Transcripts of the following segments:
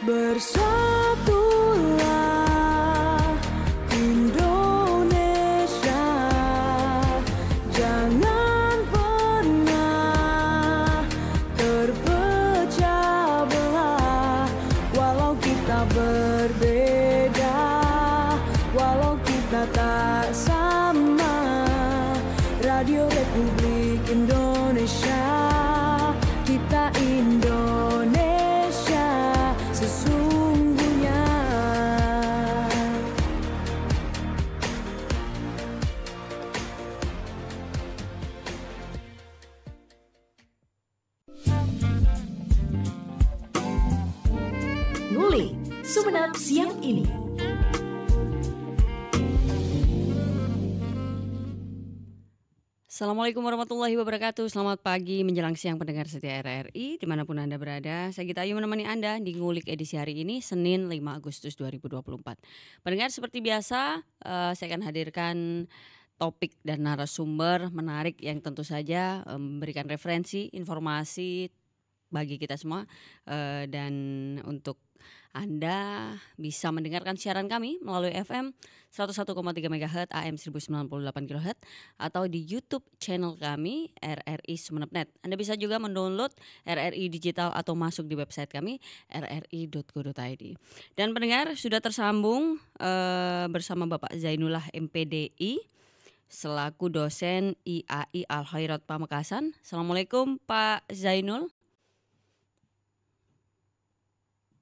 Bersatulah Indonesia, jangan pernah terpecah belah. Walau kita berbeda, walau kita tak sama, Radio Republik Indonesia, kita Indonesia sesungguhnya. Ngulik Sumeneb siang ini. Assalamualaikum warahmatullahi wabarakatuh. Selamat pagi menjelang siang pendengar setia RRI dimanapun Anda berada. Saya Gita Ayu menemani Anda di Ngulik edisi hari ini Senin 5 Agustus 2024. Pendengar, seperti biasa saya akan hadirkan topik dan narasumber menarik yang tentu saja memberikan referensi, informasi bagi kita semua, dan untuk Anda bisa mendengarkan siaran kami melalui FM 101,3 MHz AM 1098 kHz atau di YouTube channel kami RRI Sumeneb.net. Anda bisa juga mendownload RRI Digital atau masuk di website kami rri.go.id. Dan pendengar, sudah tersambung bersama Bapak Zainullah MPDI selaku dosen IAI Al-Khairat Pamekasan. Assalamualaikum Pak Zainul.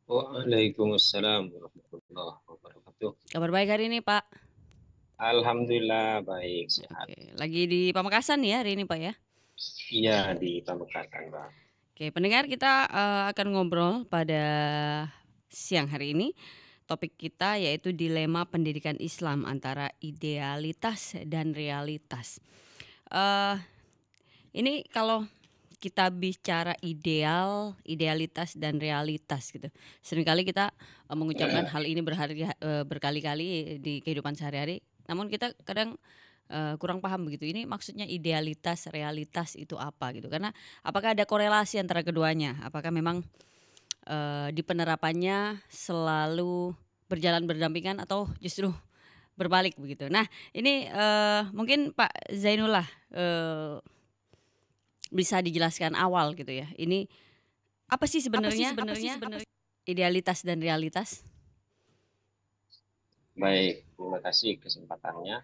Waalaikumsalam warahmatullahi wabarakatuh. Kabar baik hari ini Pak? Alhamdulillah baik, sehat. Oke, lagi di Pamekasan ya hari ini Pak ya? Iya, di Pamekasan Pak. Oke, pendengar, kita akan ngobrol pada siang hari ini. Topik kita yaitu dilema pendidikan Islam antara idealitas dan realitas. Ini kalau kita bicara idealitas dan realitas gitu. Seringkali kita mengucapkan hal ini berkali-kali di kehidupan sehari-hari. Namun kita kadang kurang paham begitu. Ini maksudnya idealitas, realitas itu apa gitu. Karena apakah ada korelasi antara keduanya? Apakah memang di penerapannya selalu berjalan berdampingan atau justru berbalik begitu. Nah, ini mungkin Pak Zainullah bisa dijelaskan awal gitu ya. Ini apa sih sebenarnya idealitas dan realitas? Baik, terima kasih kesempatannya.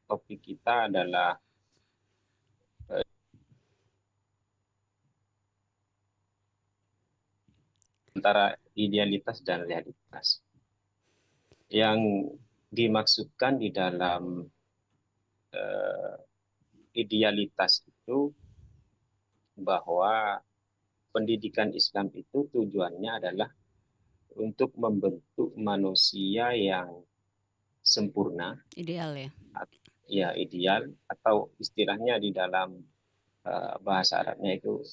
Topik kita adalah antara idealitas dan realitas. Yang dimaksudkan di dalam idealitas itu bahwa pendidikan Islam itu tujuannya adalah untuk membentuk manusia yang sempurna, ideal ya. Ya, ideal, atau istilahnya di dalam bahasa Arabnya itu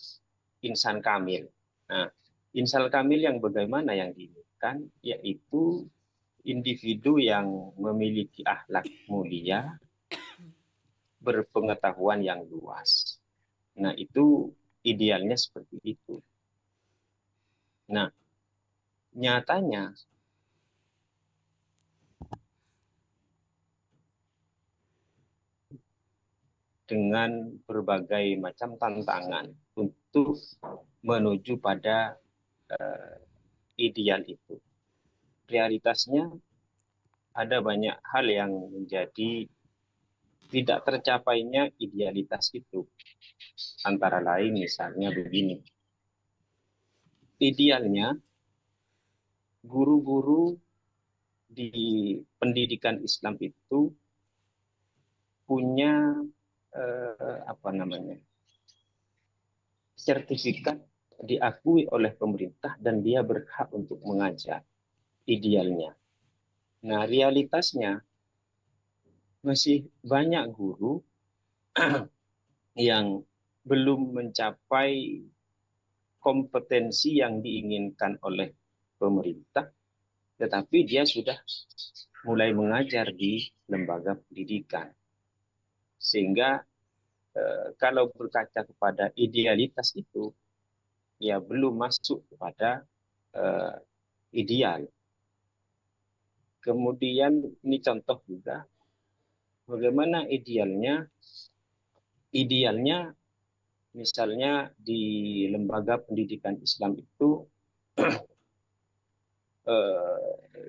insan kamil. Nah, insan kamil yang bagaimana yang diinginkan, yaitu individu yang memiliki akhlak mulia, berpengetahuan yang luas. Nah, itu idealnya seperti itu. Nah, nyatanya dengan berbagai macam tantangan untuk menuju pada ideal itu. Realitasnya ada banyak hal yang menjadi tidak tercapainya idealitas itu. Antara lain misalnya begini. Idealnya guru-guru di pendidikan Islam itu punya sertifikat diakui oleh pemerintah dan dia berhak untuk mengajar, idealnya. Nah, realitasnya masih banyak guru yang belum mencapai kompetensi yang diinginkan oleh pemerintah, tetapi dia sudah mulai mengajar di lembaga pendidikan. Sehingga kalau berkaca kepada idealitas itu, ya belum masuk kepada ideal. Kemudian ini contoh juga bagaimana idealnya misalnya di lembaga pendidikan Islam itu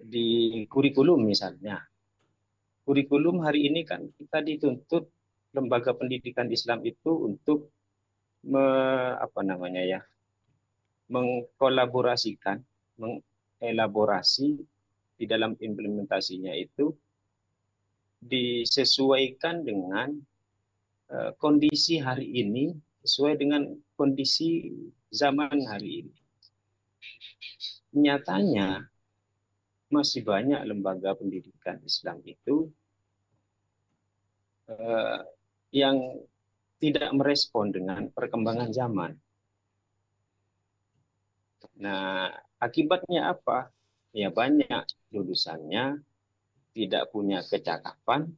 di kurikulum misalnya. Kurikulum hari ini kan kita dituntut lembaga pendidikan Islam itu untuk mengkolaborasikan, mengelaborasi di dalam implementasinya itu disesuaikan dengan kondisi hari ini, sesuai dengan kondisi zaman hari ini. Nyatanya masih banyak lembaga pendidikan Islam itu yang tidak merespon dengan perkembangan zaman. Nah, akibatnya apa? Ya banyak lulusannya tidak punya kecakapan,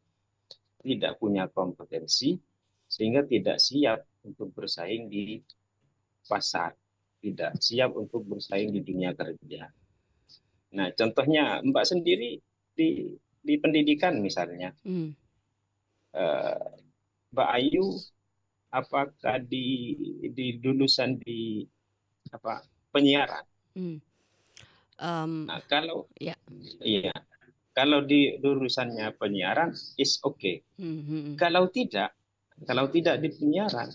tidak punya kompetensi, sehingga tidak siap untuk bersaing di pasar, tidak siap untuk bersaing di dunia kerja. Nah, contohnya Mbak sendiri di pendidikan misalnya, Mbak Ayu, apakah di lulusan di penyiaran? Nah, kalau kalau di lulusannya penyiaran is okay. Kalau tidak di penyiaran,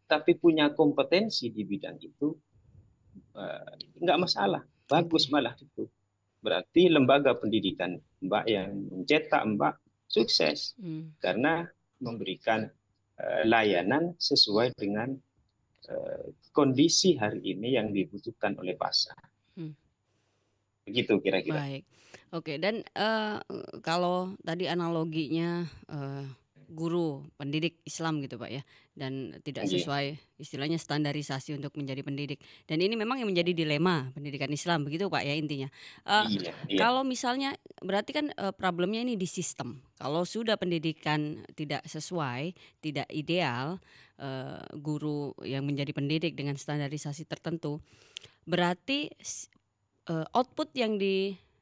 tapi punya kompetensi di bidang itu, nggak masalah, bagus malah itu. Berarti lembaga pendidikan Mbak yang mencetak Mbak sukses karena memberikan layanan sesuai dengan kondisi hari ini yang dibutuhkan oleh pasar. Begitu kira-kira. Baik, oke. Dan kalau tadi analoginya guru pendidik Islam gitu Pak ya, dan tidak sesuai istilahnya standarisasi untuk menjadi pendidik. Dan ini memang yang menjadi dilema pendidikan Islam begitu Pak ya intinya. Iya. Kalau misalnya berarti kan problemnya ini di sistem. Kalau sudah pendidikan tidak sesuai, tidak ideal, guru yang menjadi pendidik dengan standarisasi tertentu, berarti output yang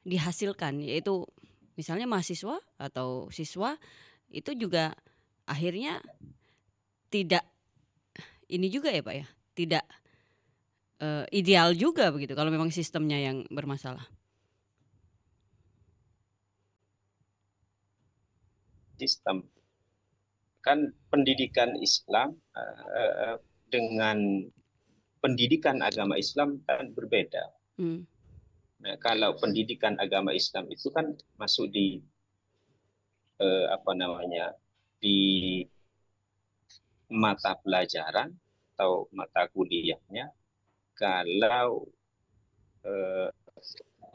dihasilkan yaitu misalnya mahasiswa atau siswa itu juga akhirnya tidak ini juga ya Pak ya, tidak ideal juga begitu kalau memang sistemnya yang bermasalah. Sistem kan pendidikan Islam dengan pendidikan agama Islam kan berbeda. Nah, kalau pendidikan agama Islam itu kan masuk di di mata pelajaran atau mata kuliahnya. Kalau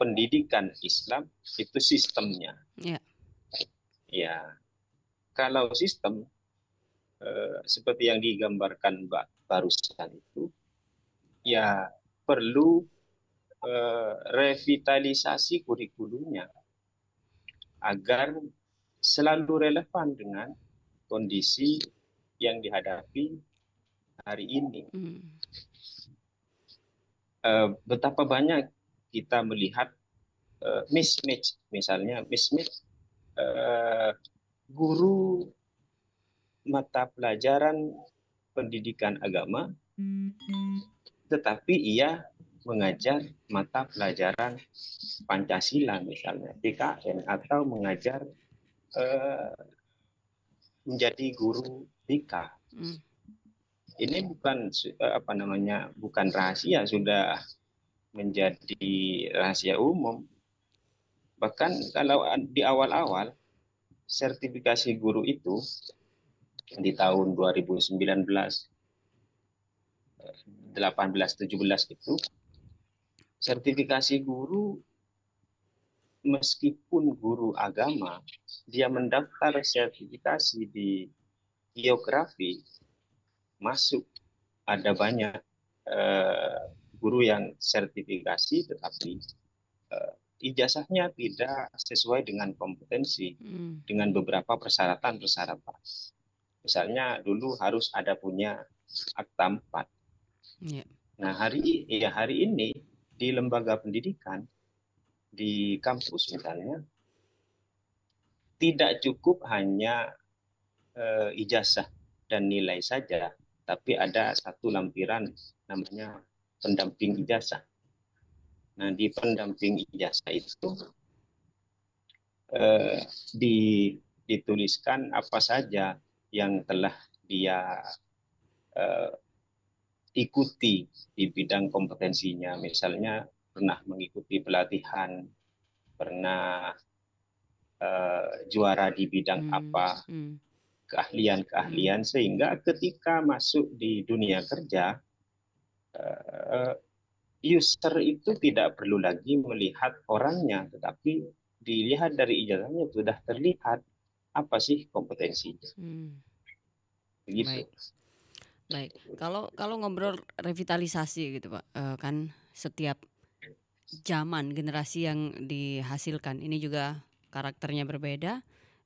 pendidikan Islam itu sistemnya. Ya, kalau sistem seperti yang digambarkan Mbak barusan itu, ya perlu revitalisasi kurikulumnya agar selalu relevan dengan kondisi yang dihadapi hari ini. Betapa banyak kita melihat mismatch, misalnya mismatch guru mata pelajaran pendidikan agama, tetapi ia mengajar mata pelajaran Pancasila misalnya, PKN, atau mengajar menjadi guru BK. Ini bukan rahasia, sudah menjadi rahasia umum. Bahkan kalau di awal-awal sertifikasi guru itu di tahun 2019, 18, 17 itu sertifikasi guru, meskipun guru agama, dia mendaftar sertifikasi di geografi, masuk. Ada banyak guru yang sertifikasi tetapi ijazahnya tidak sesuai dengan kompetensi, dengan beberapa persyaratan. Misalnya dulu harus ada punya akta 4. Nah, hari ini di lembaga pendidikan, di kampus misalnya, tidak cukup hanya ijazah dan nilai saja, tapi ada satu lampiran namanya pendamping ijazah. Nah, di pendamping ijazah itu dituliskan apa saja yang telah dia ikuti di bidang kompetensinya. Misalnya pernah mengikuti pelatihan, pernah juara di bidang apa, keahlian-keahlian, sehingga ketika masuk di dunia kerja, user itu tidak perlu lagi melihat orangnya, tetapi dilihat dari ijazahnya sudah terlihat apa sih kompetensinya. Begitu. Baik. Kalau ngobrol revitalisasi gitu Pak, kan setiap zaman generasi yang dihasilkan ini juga karakternya berbeda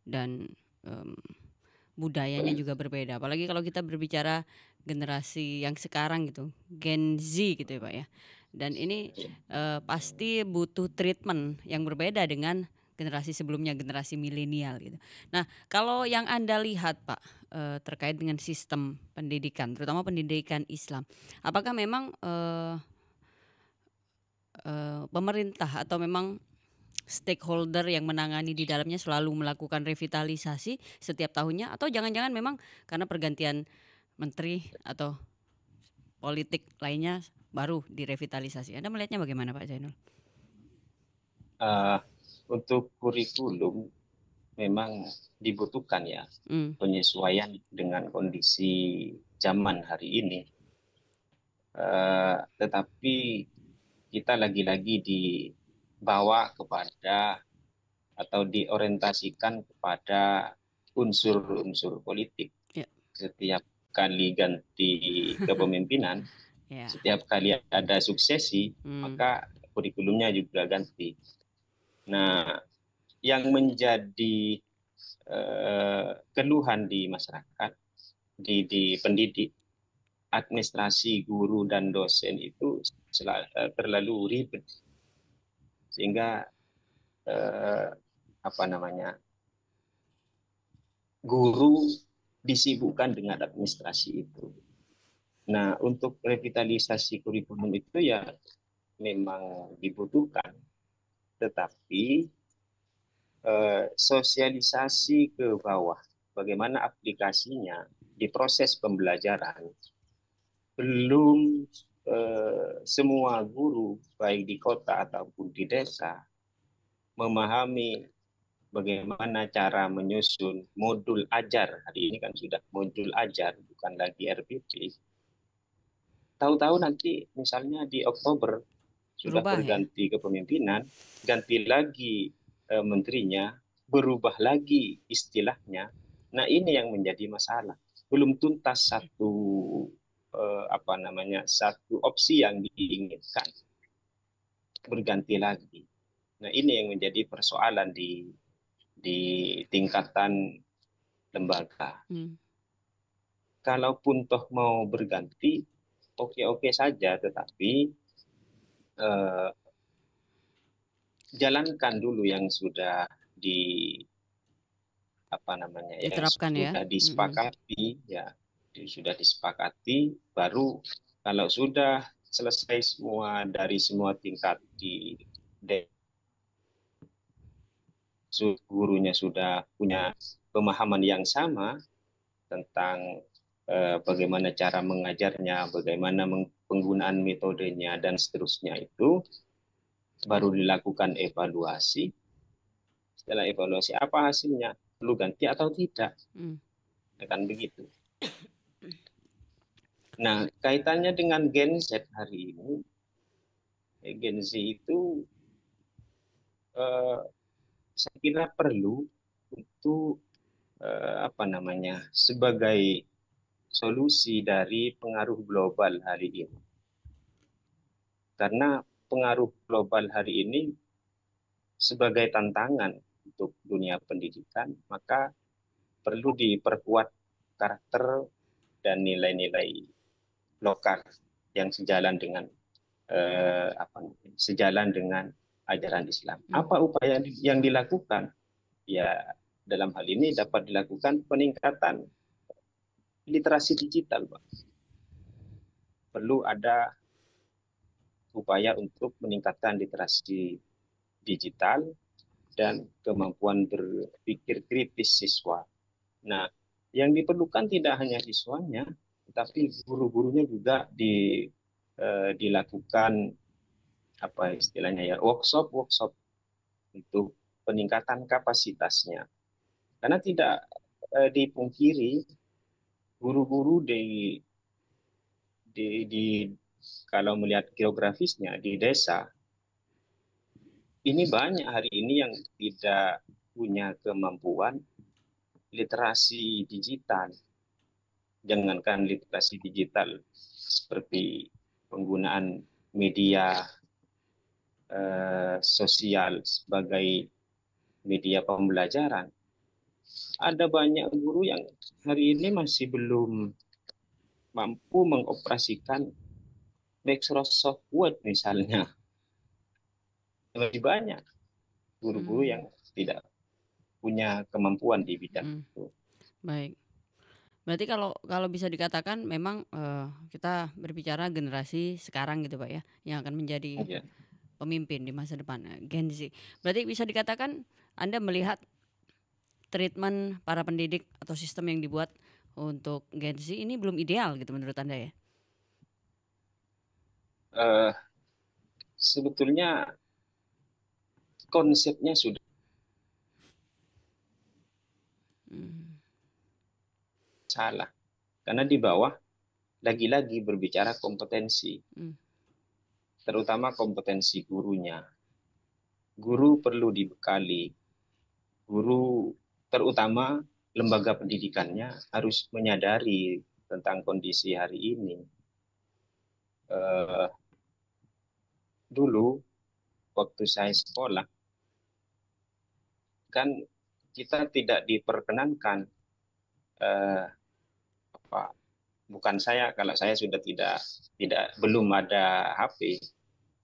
dan budayanya juga berbeda. Apalagi kalau kita berbicara generasi yang sekarang gitu, Gen Z gitu ya Pak ya. Dan ini pasti butuh treatment yang berbeda dengan generasi sebelumnya, generasi milenial gitu. Nah, kalau yang Anda lihat Pak terkait dengan sistem pendidikan, terutama pendidikan Islam, apakah memang pemerintah atau memang stakeholder yang menangani di dalamnya selalu melakukan revitalisasi setiap tahunnya, atau jangan-jangan memang karena pergantian menteri atau politik lainnya baru direvitalisasi? Anda melihatnya bagaimana Pak Zainul? Untuk kurikulum memang dibutuhkan ya penyesuaian dengan kondisi zaman hari ini. Tetapi kita lagi-lagi dibawa kepada atau diorientasikan kepada unsur-unsur politik. Setiap kali ganti kepemimpinan, setiap kali ada suksesi, maka kurikulumnya juga ganti. Nah, yang menjadi keluhan di masyarakat, di pendidik, administrasi, guru dan dosen itu terlalu ribet, sehingga guru disibukkan dengan administrasi itu. Nah, untuk revitalisasi kurikulum itu ya memang dibutuhkan, tetapi sosialisasi ke bawah, bagaimana aplikasinya di proses pembelajaran, belum semua guru baik di kota ataupun di desa memahami bagaimana cara menyusun modul ajar. Hari ini kan sudah modul ajar, bukan lagi RPP. Tahu-tahu nanti misalnya di Oktober sudah berganti kepemimpinan, ganti lagi menterinya, berubah lagi istilahnya. Nah, ini yang menjadi masalah. Belum tuntas satu satu opsi yang diinginkan, berganti lagi. Nah, ini yang menjadi persoalan di tingkatan lembaga. Kalaupun toh mau berganti, oke-oke saja, tetapi jalankan dulu yang sudah diterapkan, sudah disepakati, sudah disepakati, baru kalau sudah selesai semua dari semua tingkat gurunya sudah punya pemahaman yang sama tentang bagaimana cara mengajarnya, bagaimana penggunaan metodenya dan seterusnya, itu baru dilakukan evaluasi. Setelah evaluasi, apa hasilnya? Perlu ganti atau tidak? Akan begitu. Nah, kaitannya dengan Gen Z hari ini, Gen Z itu saya kira perlu untuk sebagai solusi dari pengaruh global hari ini. Karena pengaruh global hari ini sebagai tantangan untuk dunia pendidikan, maka perlu diperkuat karakter dan nilai-nilai lokal yang sejalan dengan sejalan dengan ajaran Islam. Apa upaya yang dilakukan? Ya, dalam hal ini dapat dilakukan peningkatan literasi digital, Pak. Perlu ada upaya untuk meningkatkan literasi digital dan kemampuan berpikir kritis siswa. Nah, yang diperlukan tidak hanya siswanya, tetapi guru-gurunya juga dilakukan apa istilahnya ya, workshop untuk peningkatan kapasitasnya. Karena tidak dipungkiri guru-guru di kalau melihat geografisnya di desa ini banyak hari ini yang tidak punya kemampuan literasi digital. Jangankan literasi digital seperti penggunaan media sosial sebagai media pembelajaran. Ada banyak guru yang hari ini masih belum mampu mengoperasikan Microsoft Word misalnya. Lebih banyak guru-guru yang tidak punya kemampuan di bidang itu. Baik. Berarti kalau bisa dikatakan memang kita berbicara generasi sekarang gitu Pak ya, yang akan menjadi pemimpin di masa depan, Gen Z. Berarti bisa dikatakan Anda melihat treatment para pendidik atau sistem yang dibuat untuk Gen Z ini belum ideal gitu menurut Anda ya? Sebetulnya konsepnya sudah salah. Karena di bawah lagi-lagi berbicara kompetensi. Terutama kompetensi gurunya. Guru perlu dibekali. Guru, terutama lembaga pendidikannya, harus menyadari tentang kondisi hari ini. Dulu, waktu saya sekolah, kan kita tidak diperkenankan, bukan saya, kalau saya sudah belum ada HP.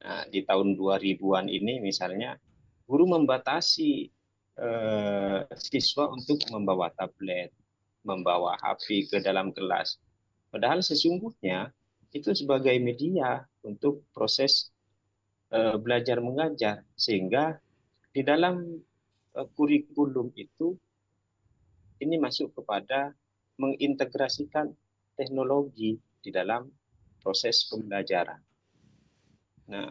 Nah, di tahun 2000-an ini misalnya guru membatasi siswa untuk membawa tablet, membawa HP ke dalam kelas. Padahal sesungguhnya itu sebagai media untuk proses belajar mengajar, sehingga di dalam kurikulum itu ini masuk kepada mengintegrasikan teknologi di dalam proses pembelajaran. Nah,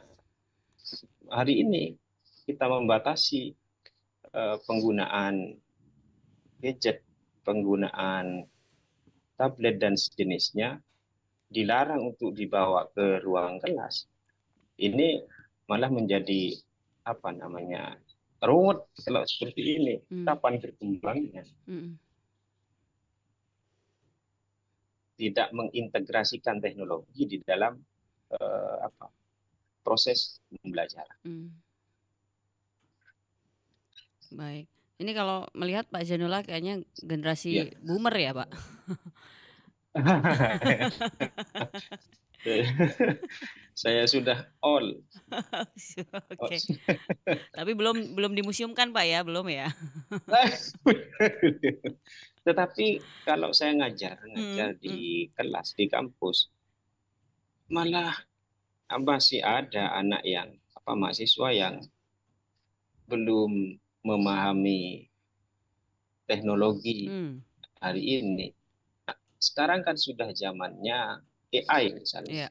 hari ini kita membatasi penggunaan gadget, penggunaan tablet dan sejenisnya, dilarang untuk dibawa ke ruang kelas. Ini malah menjadi ruwet kalau seperti ini. Kapan berkembangnya? Tidak mengintegrasikan teknologi di dalam proses pembelajaran. Baik. Ini kalau melihat Pak Zainullah kayaknya generasi boomer ya, Pak? Saya sudah old. Oke. Tapi belum dimuseumkan Pak ya, belum ya? Tetapi kalau saya ngajar di kelas, di kampus, malah masih ada anak yang mahasiswa yang belum memahami teknologi hari ini. Nah, sekarang kan sudah zamannya AI misalnya.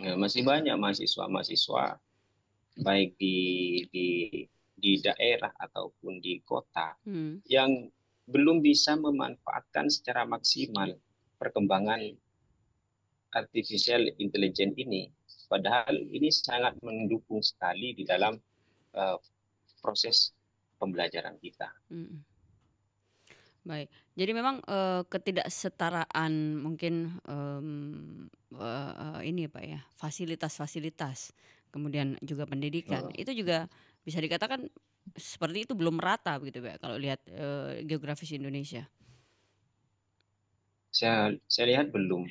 Nah, masih banyak mahasiswa baik di daerah ataupun di kota yang belum bisa memanfaatkan secara maksimal perkembangan artificial intelligence ini. Padahal ini sangat mendukung sekali di dalam proses pembelajaran kita. Baik, jadi memang ketidaksetaraan mungkin ini Pak ya, fasilitas-fasilitas, kemudian juga pendidikan, itu juga bisa dikatakan seperti itu belum merata begitu Pak kalau lihat geografis Indonesia. Saya lihat belum.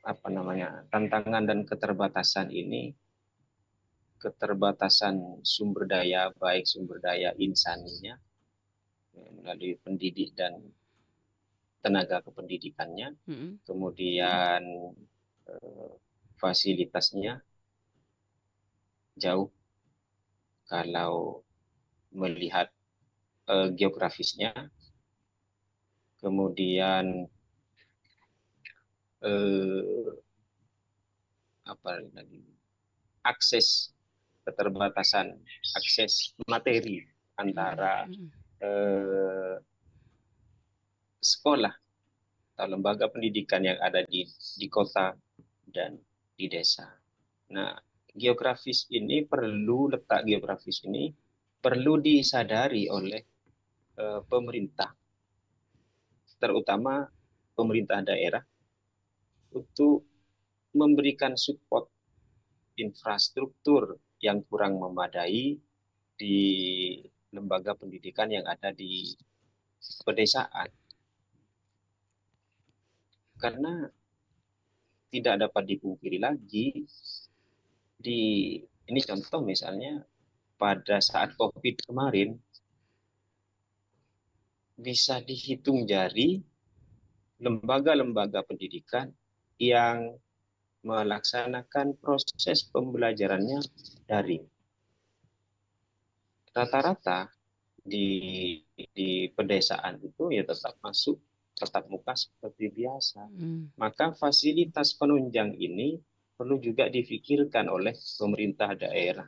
tantangan dan keterbatasan ini, keterbatasan sumber daya, baik sumber daya insaninya melalui pendidik dan tenaga kependidikannya, kemudian fasilitasnya jauh kalau melihat geografisnya, kemudian keterbatasan akses materi antara sekolah atau lembaga pendidikan yang ada di kota dan di desa. Nah, letak geografis ini perlu disadari oleh pemerintah, terutama pemerintah daerah, untuk memberikan support infrastruktur yang kurang memadai di lembaga pendidikan yang ada di pedesaan. Karena tidak dapat dipungkiri lagi, ini contoh misalnya pada saat COVID kemarin, bisa dihitung jari lembaga-lembaga pendidikan yang melaksanakan proses pembelajarannya daring. Rata-rata di pedesaan itu ya tetap masuk tatap muka seperti biasa. Maka fasilitas penunjang ini perlu juga difikirkan oleh pemerintah daerah.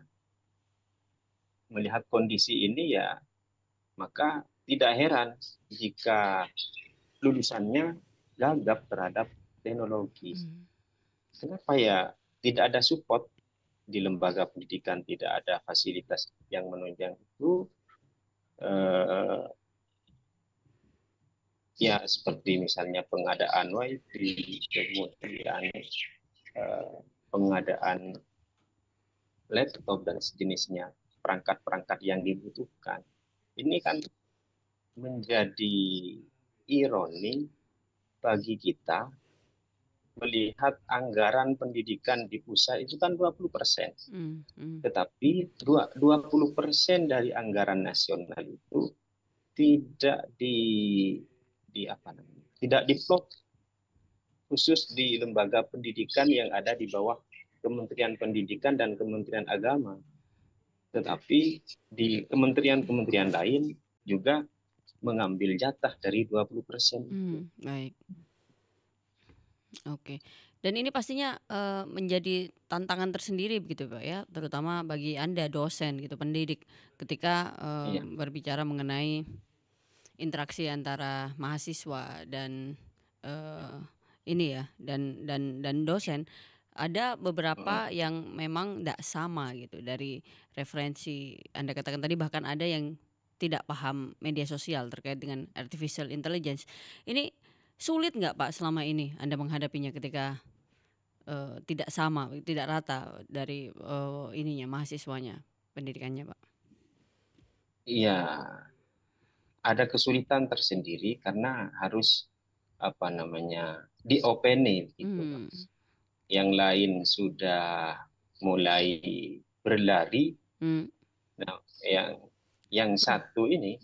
Melihat kondisi ini ya, maka tidak heran jika lulusannya gagap terhadap teknologi. Kenapa ya tidak ada support di lembaga pendidikan, tidak ada fasilitas yang menunjang itu? Ya seperti misalnya pengadaan wifi, kemudian pengadaan laptop dan sejenisnya, perangkat-perangkat yang dibutuhkan. Ini kan menjadi ironi bagi kita melihat anggaran pendidikan di pusat itu kan 20%. Tetapi 20% dari anggaran nasional itu tidak tidak diplot khusus di lembaga pendidikan yang ada di bawah Kementerian Pendidikan dan Kementerian Agama. Tetapi di kementerian-kementerian lain juga mengambil jatah dari 20%. Baik. Oke. Dan ini pastinya menjadi tantangan tersendiri begitu Pak ya, terutama bagi Anda dosen gitu, pendidik ketika berbicara mengenai interaksi antara mahasiswa dan dan dosen. Ada beberapa yang memang tidak sama gitu dari referensi Anda katakan tadi, bahkan ada yang tidak paham media sosial terkait dengan artificial intelligence. Ini sulit nggak Pak selama ini Anda menghadapinya ketika tidak sama, tidak rata dari mahasiswanya, pendidikannya Pak? Iya, ada kesulitan tersendiri karena harus diopenin gitu. Yang lain sudah mulai berlari. Nah, yang satu ini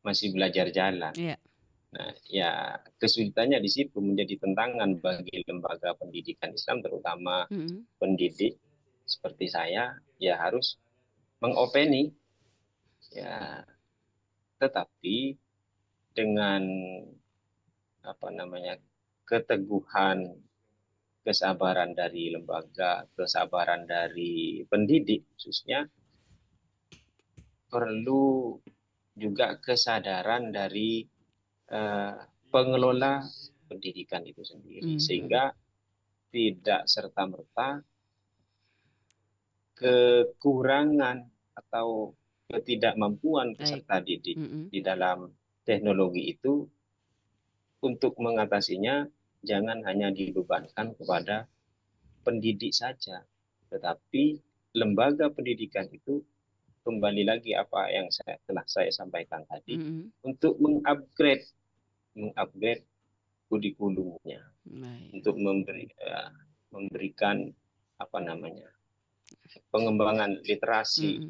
masih belajar jalan. Nah, ya kesulitannya di situ menjadi tantangan bagi lembaga pendidikan Islam, terutama pendidik seperti saya, ya harus mengopeni. Ya, tetapi dengan keteguhan, kesabaran dari lembaga, kesabaran dari pendidik khususnya, perlu juga kesadaran dari pengelola pendidikan itu sendiri, sehingga tidak serta-merta kekurangan atau ketidakmampuan peserta didik di dalam teknologi itu, untuk mengatasinya jangan hanya dibebankan kepada pendidik saja, tetapi lembaga pendidikan itu, kembali lagi apa yang telah saya sampaikan tadi, untuk mengupgrade kurikulumnya Baik. untuk memberikan pengembangan literasi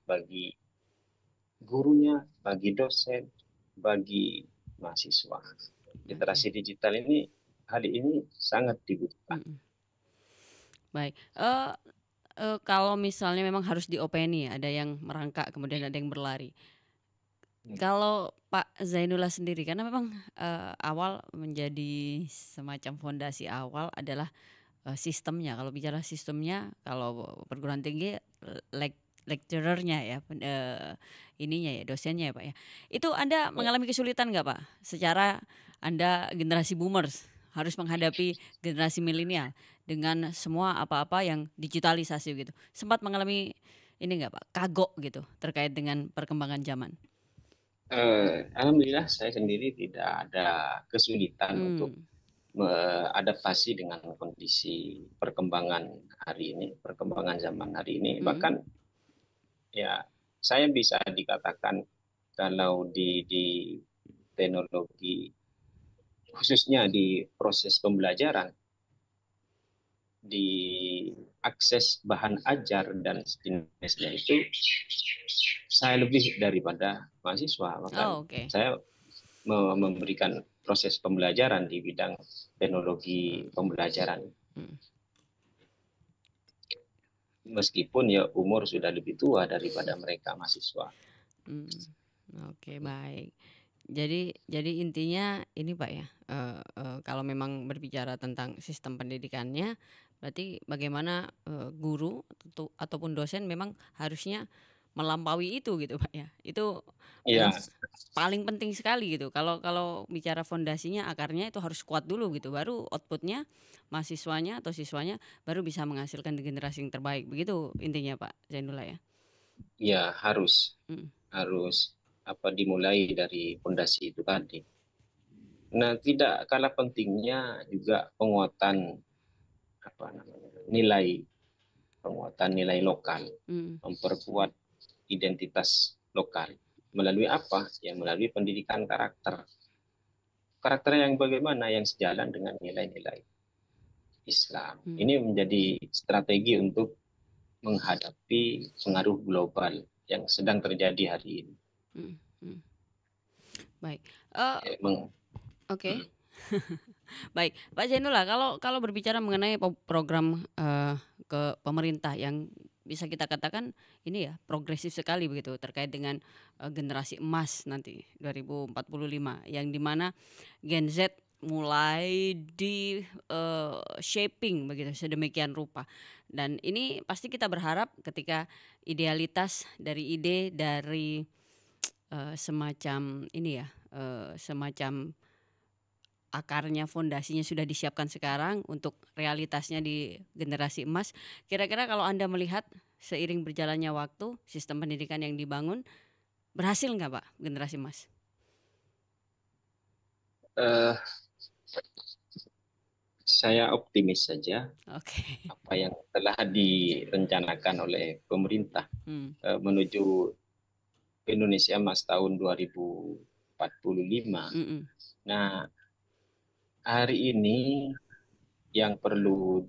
bagi gurunya, bagi dosen, bagi mahasiswa. Literasi digital ini hari ini sangat dibutuhkan. Baik. Kalau misalnya memang harus diopeni, ada yang merangkak, kemudian ada yang berlari. Kalau Pak Zainullah sendiri, karena memang awal menjadi semacam fondasi awal adalah sistemnya. Kalau bicara sistemnya, kalau perguruan tinggi lecturernya ya, ininya ya, dosennya ya Pak ya. Itu Anda mengalami kesulitan nggak Pak? Secara Anda generasi boomers harus menghadapi generasi milenial dengan semua apa-apa yang digitalisasi gitu. Sempat mengalami ini nggak Pak, kagok gitu terkait dengan perkembangan zaman? Alhamdulillah saya sendiri tidak ada kesulitan untuk adaptasi dengan kondisi perkembangan hari ini, perkembangan zaman hari ini. Bahkan ya saya bisa dikatakan kalau di teknologi, khususnya di proses pembelajaran, di akses bahan ajar dan sejenisnya itu, saya lebih daripada mahasiswa. Maka saya memberikan proses pembelajaran di bidang teknologi pembelajaran. Meskipun ya umur sudah lebih tua daripada mereka mahasiswa. Oke, baik. Jadi intinya ini Pak ya, kalau memang berbicara tentang sistem pendidikannya, berarti bagaimana guru ataupun dosen memang harusnya melampaui itu gitu Pak ya. Itu yang paling penting sekali gitu. Kalau bicara fondasinya, akarnya itu harus kuat dulu gitu. Baru outputnya mahasiswanya atau siswanya baru bisa menghasilkan generasi yang terbaik. Begitu intinya Pak Zainullah ya. Ya harus dimulai dari fondasi itu tadi. Nah, tidak kalah pentingnya juga penguatan nilai lokal, memperkuat identitas lokal. Melalui apa? Ya melalui pendidikan karakter. Karakter yang bagaimana? Yang sejalan dengan nilai-nilai Islam. Ini menjadi strategi untuk menghadapi pengaruh global yang sedang terjadi hari ini. Baik. Oke. Baik, Pak Zainullah, kalau berbicara mengenai program ke pemerintah yang bisa kita katakan ini ya progresif sekali begitu terkait dengan generasi emas nanti 2045, yang dimana Gen Z mulai di shaping begitu sedemikian rupa, dan ini pasti kita berharap ketika idealitas dari ide dari semacam ini ya, semacam akarnya, fondasinya sudah disiapkan sekarang untuk realitasnya di generasi emas. Kira-kira kalau Anda melihat seiring berjalannya waktu, sistem pendidikan yang dibangun, berhasil nggak Pak generasi emas? Saya optimis saja. Apa yang telah direncanakan oleh pemerintah menuju Indonesia Emas tahun 2045. Nah, hari ini yang perlu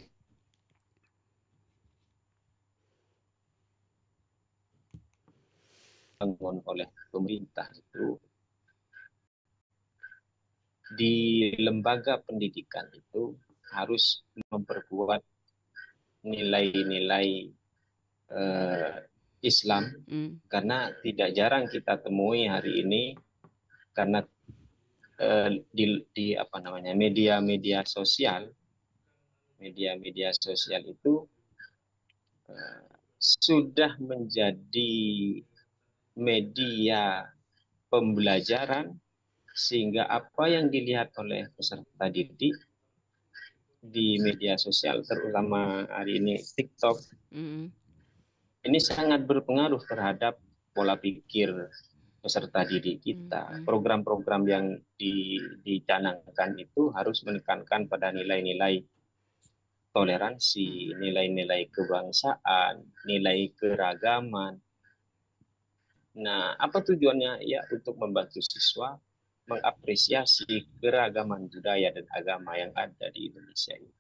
dibangun oleh pemerintah itu di lembaga pendidikan itu harus memperkuat nilai-nilai Islam, karena tidak jarang kita temui hari ini karena di media sosial itu sudah menjadi media pembelajaran, sehingga apa yang dilihat oleh peserta didik di media sosial, terutama hari ini TikTok, ini sangat berpengaruh terhadap pola pikir peserta didik kita. Program-program yang dicanangkan itu harus menekankan pada nilai-nilai toleransi, nilai-nilai kebangsaan, nilai keragaman. Nah, apa tujuannya? Ya, untuk membantu siswa mengapresiasi keragaman budaya dan agama yang ada di Indonesia ini.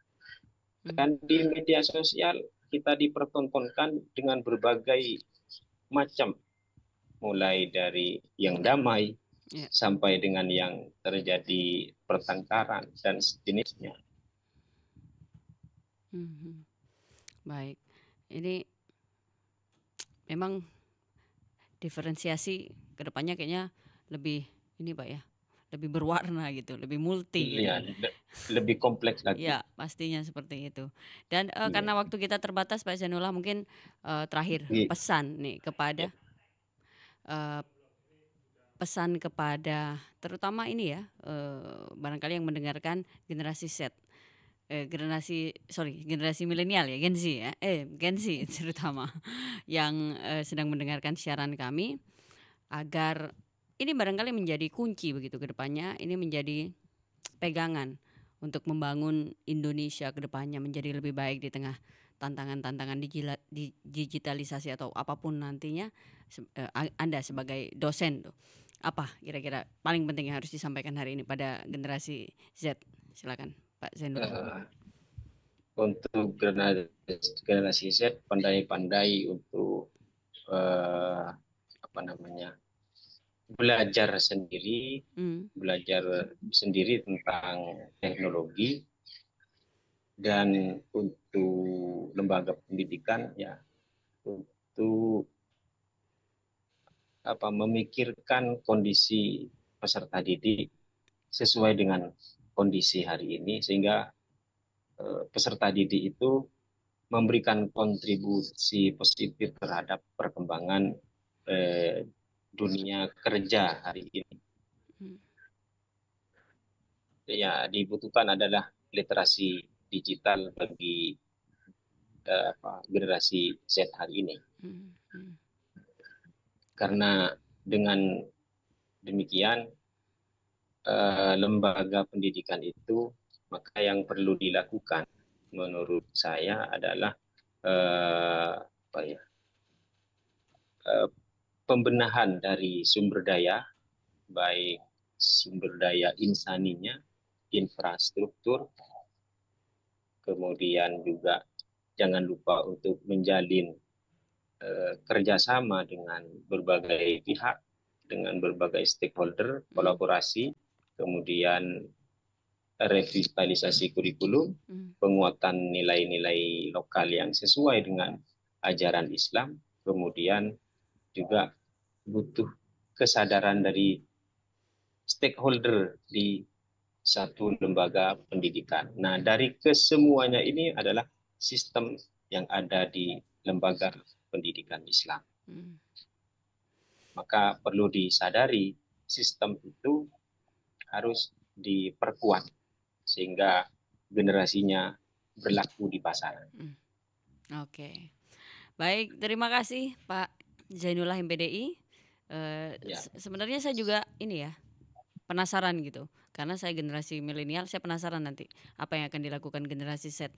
Dan di media sosial kita dipertontonkan dengan berbagai macam, mulai dari yang damai sampai dengan yang terjadi pertengkaran dan sejenisnya. Baik, ini memang diferensiasi kedepannya kayaknya lebih ini Pak ya, lebih berwarna gitu, lebih multi gitu. Iya, lebih kompleks lagi. Ya, pastinya seperti itu. Dan karena waktu kita terbatas Pak Zainullah, mungkin terakhir pesan nih kepada pesan kepada terutama ini ya, barangkali yang mendengarkan generasi Z, generasi milenial ya, Gen Z ya, Gen Z terutama yang sedang mendengarkan siaran kami, agar ini barangkali menjadi kunci begitu ke depannya, ini menjadi pegangan untuk membangun Indonesia ke depannya menjadi lebih baik di tengah tantangan-tantangan digitalisasi atau apapun nantinya. Anda sebagai dosen tuh, apa kira-kira paling penting yang harus disampaikan hari ini pada generasi Z? Silakan Pak Zainullah. Untuk generasi Z, pandai-pandai untuk belajar sendiri, belajar sendiri tentang teknologi. Dan untuk lembaga pendidikan ya untuk memikirkan kondisi peserta didik sesuai dengan kondisi hari ini, sehingga peserta didik itu memberikan kontribusi positif terhadap perkembangan dunia kerja hari ini. Ya, dibutuhkan adalah literasi digital bagi generasi Z hari ini. Karena dengan demikian lembaga pendidikan itu, maka yang perlu dilakukan menurut saya adalah pembenahan dari sumber daya, baik sumber daya insaninya, infrastruktur, kemudian juga jangan lupa untuk menjalin kerjasama dengan berbagai pihak, dengan berbagai stakeholder, kolaborasi, kemudian revitalisasi kurikulum, penguatan nilai-nilai lokal yang sesuai dengan ajaran Islam, kemudian juga butuh kesadaran dari stakeholder di satu lembaga pendidikan. Nah, dari kesemuanya ini adalah sistem yang ada di lembaga pendidikan Islam. Maka perlu disadari sistem itu harus diperkuat sehingga generasinya berlaku di pasaran. Oke. Baik, terima kasih Pak Zainullah MPDI. Sebenarnya saya juga ini ya, penasaran gitu. Karena saya generasi milenial, saya penasaran nanti apa yang akan dilakukan generasi Z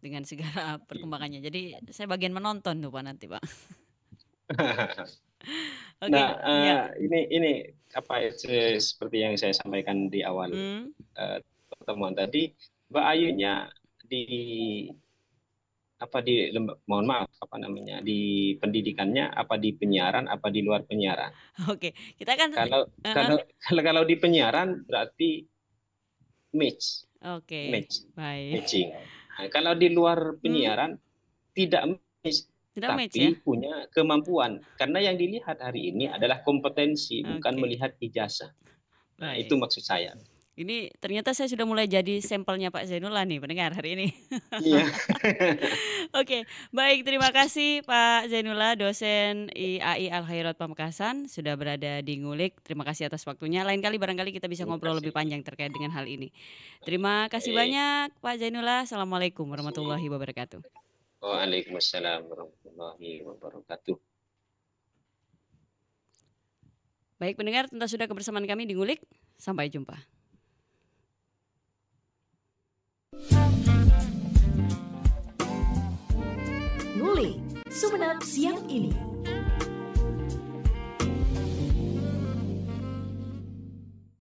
dengan segala perkembangannya. Jadi saya bagian menonton tuh Pak nanti Pak. Okay, ini seperti yang saya sampaikan di awal pertemuan tadi, Mbak Ayunya di pendidikannya, apa di penyiaran, apa di luar penyiaran? Oke, kita kan kalau di penyiaran berarti match. Oke. Matching. Nah, kalau di luar penyiaran tidak match, tapi punya kemampuan. Karena yang dilihat hari ini adalah kompetensi, bukan melihat ijazah. Nah, itu maksud saya. Ini ternyata saya sudah mulai jadi sampelnya Pak Zainullah nih pendengar hari ini. Iya. Oke, baik, terima kasih Pak Zainullah, dosen IAI Al-Khairat Pamekasan, sudah berada di Ngulik. Terima kasih atas waktunya. Lain kali barangkali kita bisa ngobrol lebih panjang terkait dengan hal ini. Terima kasih banyak Pak Zainullah. Assalamualaikum warahmatullahi wabarakatuh. Waalaikumsalam warahmatullahi wabarakatuh. Baik pendengar, tentu sudah kebersamaan kami di Ngulik. Sampai jumpa. Ngulik Sumeneb siang ini.